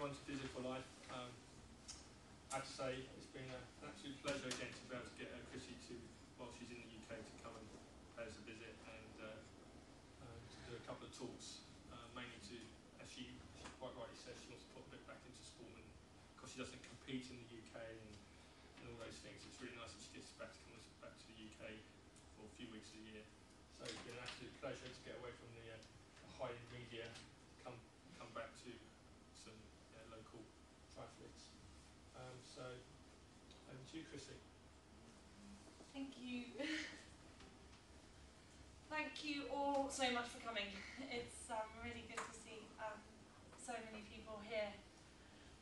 welcome to Physical Life. I have to say it's been an absolute pleasure again to be able to get Chrissie to, while she's in the UK, to come and pay us a visit and to do a couple of talks, mainly to, as she quite rightly says, she wants to put a bit back into sport, and because she doesn't compete in the UK and all those things, it's really nice that she gets back to come back to the UK for a few weeks of the year. So it's been an absolute pleasure to get away from the high-end media, come back to some local triathletes. So over to you, Chrissie. Thank you. Thank you all so much for coming. It's really good to see so many people here.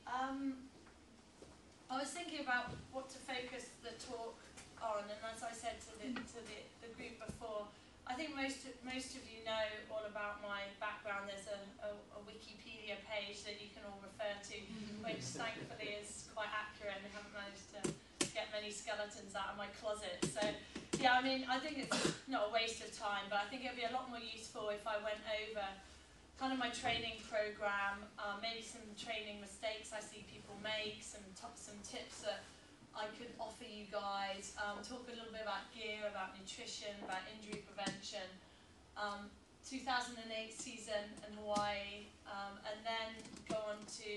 I was thinking about what to focus the talk on, and as I said to the group before, I think most of you know all about my background. There's a Wikipedia page that you can all refer to, which thankfully is quite accurate, and I haven't managed to get many skeletons out of my closet. So yeah, I mean, I think it's not a waste of time, but I think it would be a lot more useful if I went over kind of my training program, maybe some training mistakes I see people make, some tips that I could offer you guys, talk a little bit about gear, about nutrition, about injury prevention, 2008 season in Hawaii, and then go on to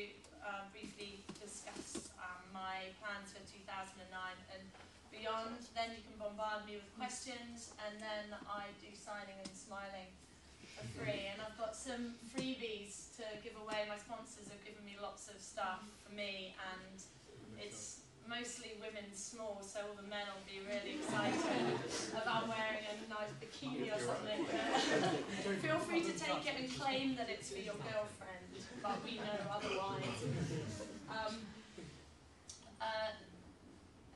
briefly discuss my plans for 2009 and beyond. Then you can bombard me with questions, and then I do signing and smiling for free. And I've got some freebies to give away. My sponsors have given me lots of stuff for me, and it's mostly women's small, so all the men will be really excited about wearing a nice bikini or something. Feel free to take it and claim that it's for your girlfriend, but we know otherwise.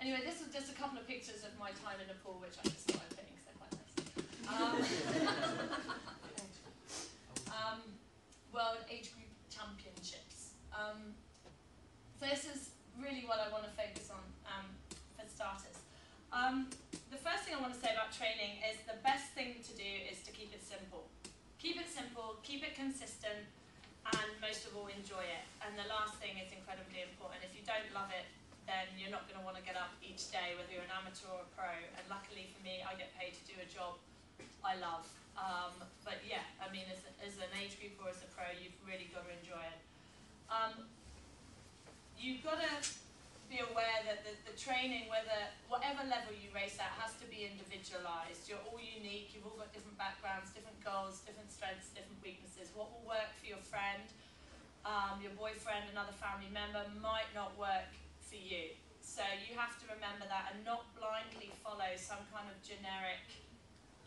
Anyway, this was just a couple of pictures of my time in Nepal, which I just started putting because they're quite nice. World Age Group Championships. So this is really what I want to focus on for starters. The first thing I want to say about training is the best thing to do is to keep it simple. Keep it simple, keep it consistent, and most of all, enjoy it. And the last thing is incredibly important. If you don't love it, then you're not going to want to get up each day, whether you're an amateur or a pro. And luckily for me, I get paid to do a job I love. But yeah, I mean, as an age group or as a pro, you've really got to enjoy it. You've got to be aware that the training, whatever level you race at, has to be individualized. You're all unique, you've all got different backgrounds, different goals, different strengths, different weaknesses. What will work for your friend, your boyfriend, another family member, might not work for you. So you have to remember that and not blindly follow some kind of generic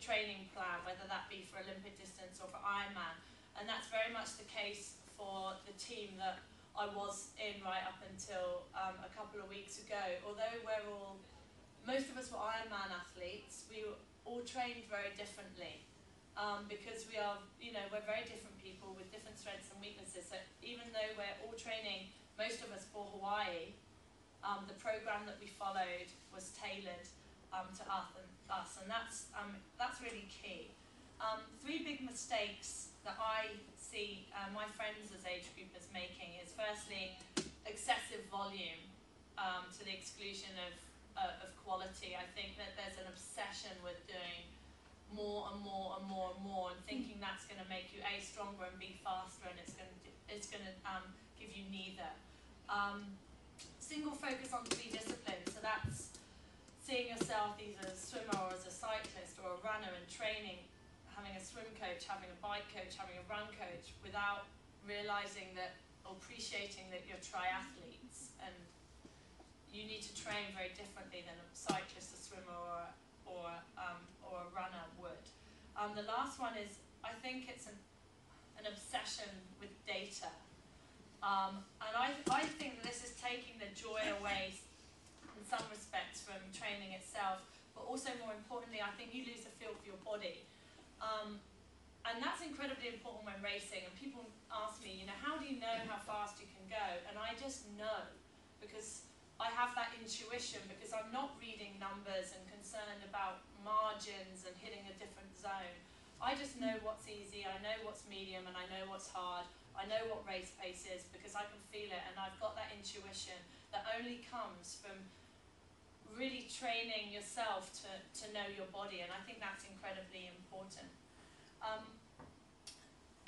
training plan, whether that be for Olympic distance or for Ironman. And that's very much the case for the team that I was in right up until a couple of weeks ago. Although most of us were Ironman athletes, we all trained very differently because we're very different people with different strengths and weaknesses. So even though we're all training, most of us for Hawaii, the program that we followed was tailored to us, and that's really key. 3 big mistakes that I see my friends as age groupers making is firstly excessive volume to the exclusion of quality. I think that there's an obsession with doing more and more and more and more, and thinking that's going to make you A, stronger, and B, faster, and it's going to give you neither. Single focus on 3 disciplines, so that's seeing yourself either as a swimmer or as a cyclist or a runner, and training, having a swim coach, having a bike coach, having a run coach, without realizing that or appreciating that you're triathletes and you need to train very differently than a cyclist, a swimmer, or a runner would. The last one is, I think it's an obsession with data. And I think that this is taking the joy away in some respects from training itself, but also more importantly, I think you lose a feel for your body. And that's incredibly important when racing, and people ask me, how do you know how fast you can go? And I just know, because I have that intuition, because I'm not reading numbers and concerned about margins and hitting a different zone. I just know what's easy, I know what's medium, and I know what's hard. I know what race pace is because I can feel it, and I've got that intuition that only comes from really training yourself to know your body, and I think that's incredibly important.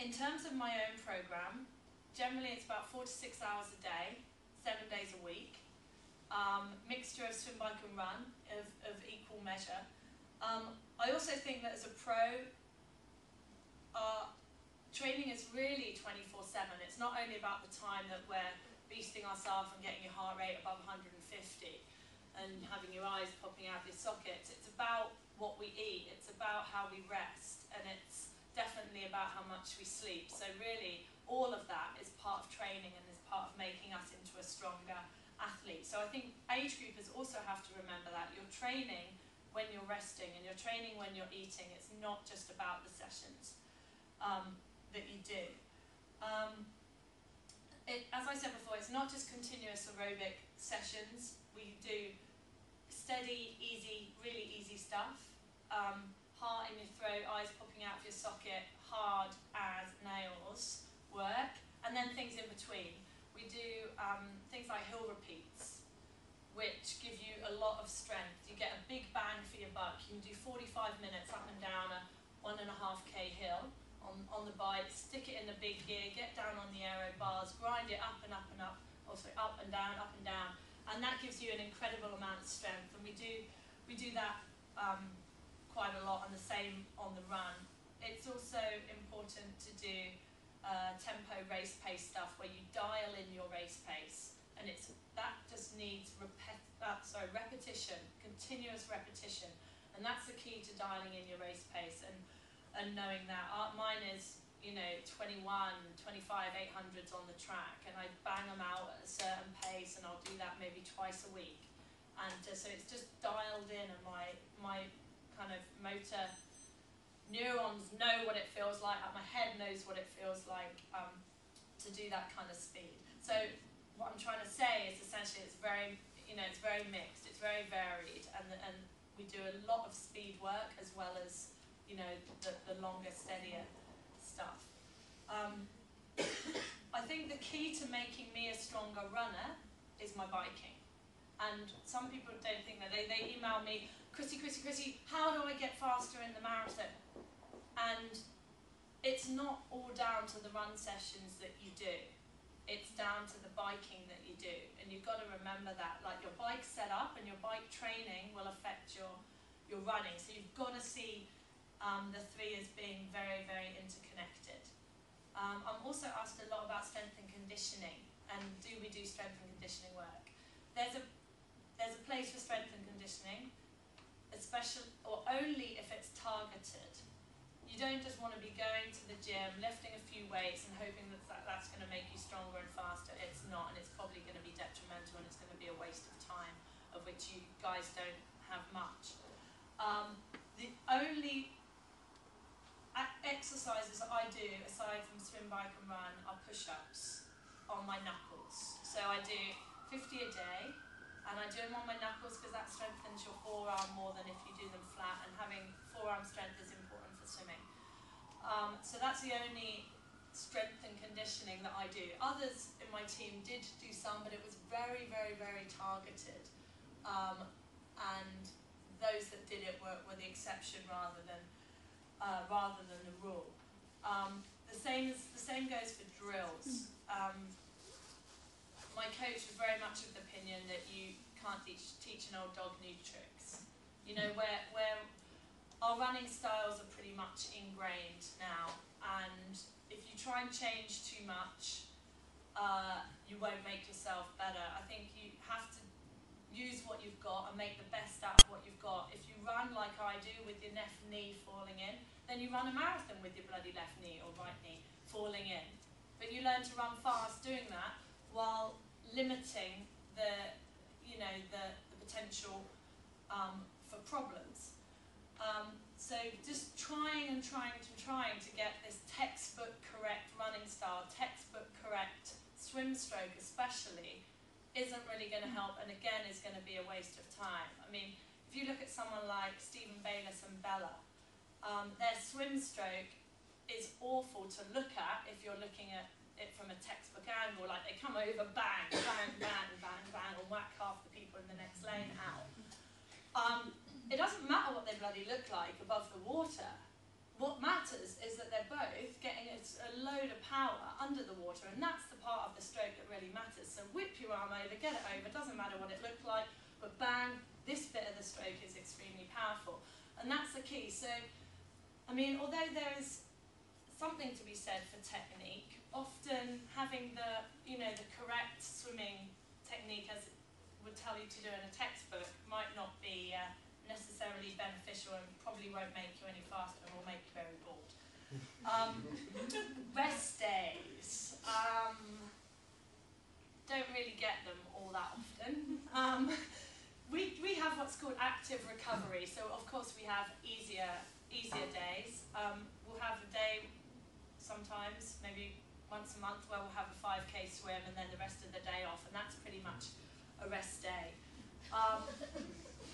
In terms of my own program, generally it's about 4 to 6 hours a day, 7 days a week. Mixture of swim, bike and run of equal measure. I also think that as a pro, training is really 24/7. It's not only about the time that we're beasting ourselves and getting your heart rate above 150 and having your eyes popping out of your sockets. It's about what we eat, it's about how we rest, and it's definitely about how much we sleep. So really, all of that is part of training and is part of making us into a stronger athlete. So I think age groupers also have to remember that you're training when you're resting and you're training when you're eating. It's not just about the sessions that you do. As I said before, it's not just continuous aerobic sessions. We do steady, easy, really easy stuff. Heart in your throat, eyes popping out of your socket, hard as nails work, and then things in between. We do things like hill repeats, which give you a lot of strength. You get a big bang for your buck. You can do 45 minutes up and down a 1.5k hill on the bike, stick it in the big gear, get down on the aero bars, grind it up and up and up, also up and down, and that gives you an incredible amount of strength. And we do that quite a lot, and the same on the run. It's also important to do tempo race pace stuff where you dial in your race pace, and that just needs repetition, continuous repetition, and that's the key to dialing in your race pace and knowing that. Mine is 21, 25, 800s on the track, and I bang them out at a certain pace, and I'll do that maybe twice a week, and so it's just dialed in, and my kind of motor neurons know what it feels like, my head knows what it feels like to do that kind of speed. So what I'm trying to say is essentially it's very mixed, it's very varied, and we do a lot of speed work as well as the longer, steadier stuff. I think the key to making me a stronger runner is my biking. And some people don't think that. They email me, Chrissie, how do I get faster in the marathon? And it's not all down to the run sessions that you do. It's down to the biking that you do. And you've got to remember that. Like, your bike setup and your bike training will affect your running. So you've got to see the three as being very, very interconnected. I'm also asked a lot about strength and conditioning, and do we do strength and conditioning work? There's a place for strength and conditioning, especially or only if it's targeted. You don't just want to be going to the gym, lifting a few weights and hoping that's going to make you stronger and faster. It's not, and it's probably going to be detrimental, and it's going to be a waste of time, of which you guys don't have much. The only exercises that I do, aside from swim, bike and run, are push-ups on my knuckles. So I do 50 a day, and I do them on my knuckles because that strengthens your forearm more than if you do them flat, and having forearm strength is important for swimming. So that's the only strength and conditioning that I do. Others in my team did do some, but it was very, very, very targeted. And those that did it were the exception rather than the rule. The same goes for drills. My coach was very much of the opinion that you can't teach an old dog new tricks. Where our running styles are pretty much ingrained now, and if you try and change too much, you won't make yourself better. I think you have to use what you've got and make the best out of what you've got. If you run like I do with your left knee falling in, then you run a marathon with your bloody left knee or right knee falling in. But you learn to run fast doing that while limiting the potential for problems. So just trying to get this textbook correct running style, textbook correct swim stroke especially, isn't really going to help, and again is going to be a waste of time. I mean, if you look at someone like Stephen Bayliss and Bella, their swim stroke is awful to look at if you're looking at it from a textbook angle, like they come over, bang, bang, bang, bang, bang, and whack half the people in the next lane out. It doesn't matter what they bloody look like above the water. What matters is that they're both getting a load of power under the water, and that's the part of the stroke that really matters. So whip your arm over, get it over, doesn't matter what it looked like, but bang, this bit of the stroke is extremely powerful. And that's the key. So, I mean, although there is something to be said for technique, often having the, you know, the correct swimming technique as it would tell you to do in a textbook might not be necessarily beneficial and probably won't make you any faster and will make you very bored. Rest days. Don't really get them all that often. We have what's called active recovery, so of course we have easier days. We'll have a day sometimes, maybe once a month, where we'll have a 5k swim and then the rest of the day off, and that's pretty much a rest day.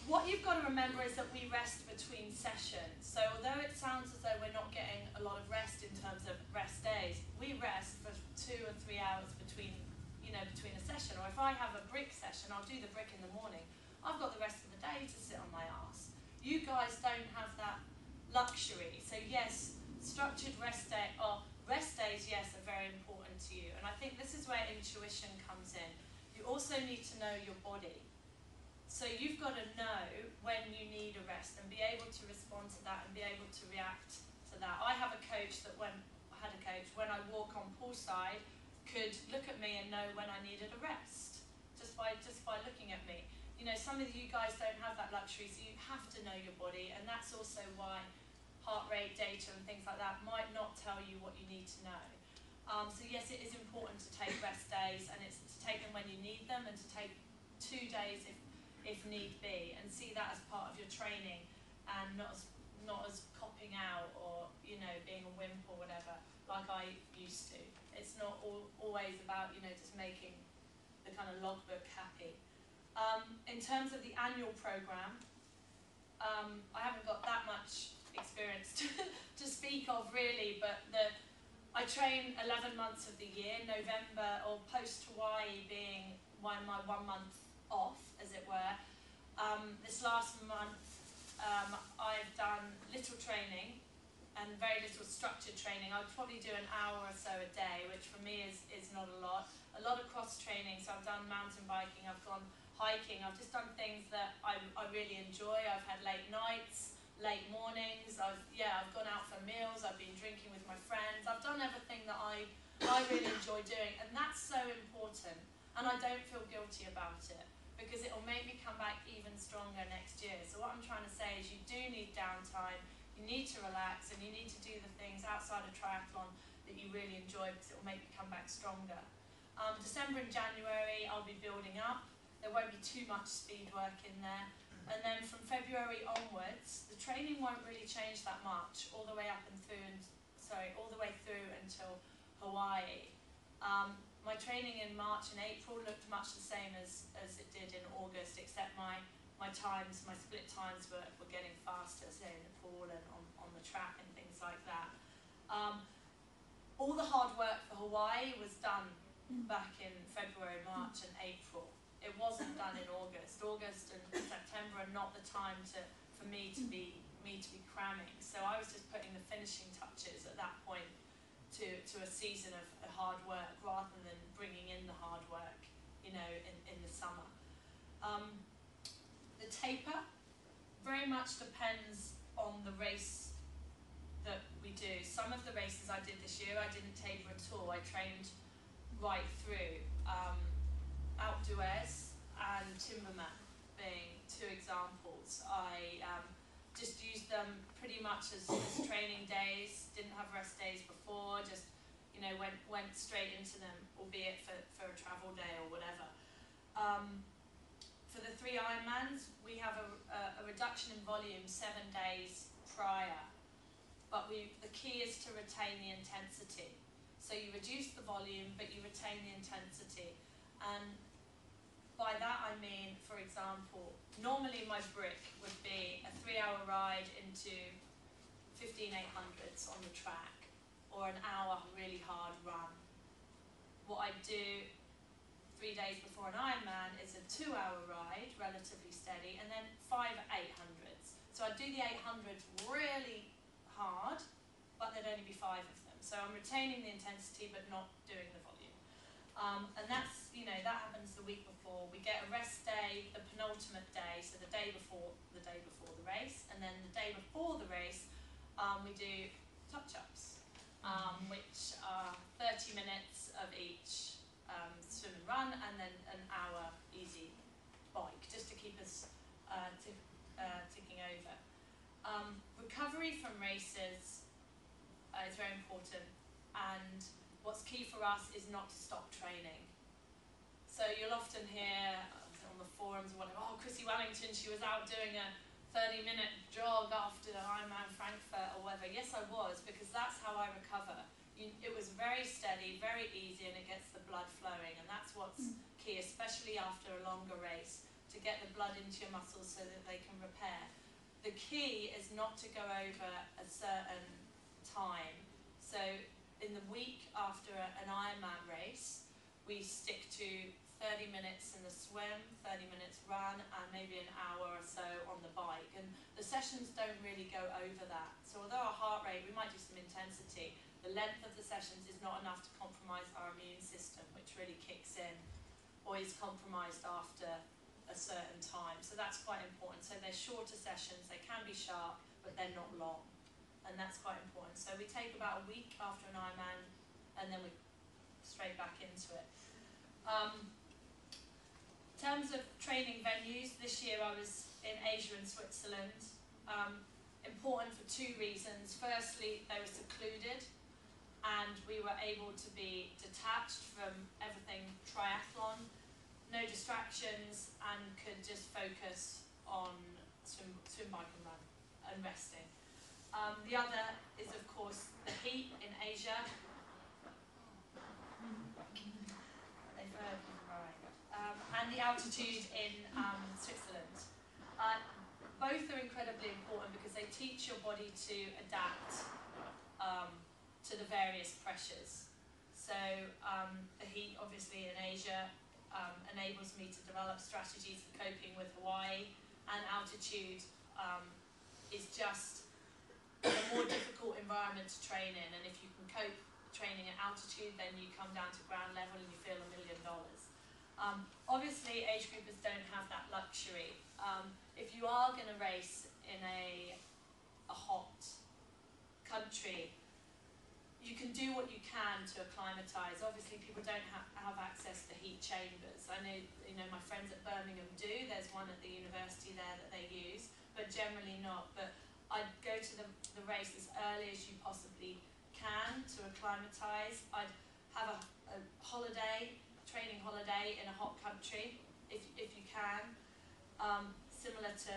What you've got to remember is that we rest between sessions. So although it sounds as though we're not getting a lot of rest in terms of rest days, we rest for 2 or 3 hours between a session. Or if I have a brick session, I'll do the brick in the morning. I've got the rest of the day to sit on my arse. You guys don't have that luxury. So yes, structured rest day, or rest days, yes, are very important to you. And I think this is where intuition comes in. You also need to know your body. So you've got to know when you need a rest and be able to respond to that and be able to react to that. I had a coach when I walk on poolside could look at me and know when I needed a rest just by looking at me. You know, some of you guys don't have that luxury, so you have to know your body, and that's also why heart rate data and things like that might not tell you what you need to know. So yes, it is important to take rest days, and it's to take them when you need them, and to take 2 days if need be, and see that as part of your training, and not as copping out or, you know, being a wimp or whatever like I used to. It's not always about, you know, just making the kind of logbook happy. In terms of the annual program, I haven't got that much experience to speak of really, but I train 11 months of the year, November or post Hawaii being my 1 month off, as it were. This last month I've done little training and very little structured training. I would probably do an hour or so a day, which for me is not a lot. A lot of cross training, so I've done mountain biking, I've gone hiking, I've just done things that I really enjoy. I've had late nights, late mornings, I've gone out for meals, I've been drinking with my friends, I've done everything that I really enjoy doing, and that's so important, and I don't feel guilty about it, because it will make me come back even stronger next year. So what I'm trying to say is you do need downtime, you need to relax, and you need to do the things outside of triathlon that you really enjoy, because it will make you come back stronger. December and January I'll be building up. There won't be too much speed work in there. And then from February onwards, the training won't really change that much, all the way through until Hawaii. My training in March and April looked much the same as it did in August, except my split times were getting faster, say in the pool and on the track and things like that. All the hard work for Hawaii was done back in February, March and April. It wasn't done in August. August and September are not the time for me to be cramming. So I was just putting the finishing touches at that point to a season of hard work, rather than bringing in the hard work, you know, in the summer. The taper very much depends on the race that we do. Some of the races I did this year, I didn't taper at all. I trained right through. Outdoors and Timberman being 2 examples. I just used them pretty much as training days, didn't have rest days before, just, you know, went straight into them, albeit for a travel day or whatever. For the 3 Ironmans, we have a reduction in volume 7 days prior, but the key is to retain the intensity. So you reduce the volume, but you retain the intensity. And by that I mean, for example, normally my brick would be a 3-hour ride into 15 800s on the track, or an hour really hard run. what I do 3 days before an Ironman is a 2-hour ride, relatively steady, and then 5 800s. So I'd do the 800s really hard, but there'd only be 5 of them. So I'm retaining the intensity but not doing the volume. And that's, that happens the week before. We get a rest day, the penultimate day, so the day before the race, and then the day before the race, we do touch-ups, which are 30 minutes of each swim and run, and then an hour easy bike, just to keep us ticking over. Recovery from races is very important, and what's key for us is not to stop training. So you'll often hear on the forums or whatever, oh, Chrissie Wellington, she was out doing a 30-minute jog after Ironman Frankfurt or whatever. Yes, I was, because that's how I recover. It was very steady, very easy, and it gets the blood flowing, and that's what's key, especially after a longer race, to get the blood into your muscles so that they can repair. The key is not to go over a certain time. So in the week after an Ironman race, we stick to 30 minutes in the swim, 30 minutes run, and maybe an hour or so on the bike. And the sessions don't really go over that. So although our heart rate, we might do some intensity, the length of the sessions is not enough to compromise our immune system, which really kicks in, or is compromised after a certain time. So that's quite important. So they're shorter sessions, they can be sharp, but they're not long. And that's quite important. So we take about a week after an Ironman, and then we straight back into it. In terms of training venues, this year I was in Asia and Switzerland. Important for 2 reasons. Firstly, they were secluded, and we were able to be detached from everything triathlon, no distractions, and could just focus on swim, bike and run, and resting. The other is, of course, the heat in Asia. They've heard me right. And the altitude in Switzerland. Both are incredibly important because they teach your body to adapt to the various pressures. So the heat, obviously, in Asia enables me to develop strategies for coping with Hawaii, and altitude is just a more difficult environment to train in, and if you can cope training at altitude, then you come down to ground level and you feel $1 million. Obviously, age groupers don't have that luxury. If you are going to race in a hot country, you can do what you can to acclimatise. Obviously, people don't have access to heat chambers. I know my friends at Birmingham do. There's one at the university there that they use, but generally not. But I'd go to the race as early as you possibly can to acclimatise. I'd have a holiday, training holiday in a hot country, if you can. Similar to,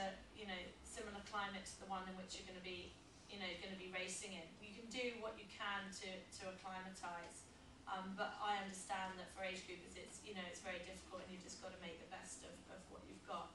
similar climate to the one in which you're going to be racing in. You can do what you can to acclimatise, but I understand that for age groupers it's very difficult, and you've just got to make the best of what you've got.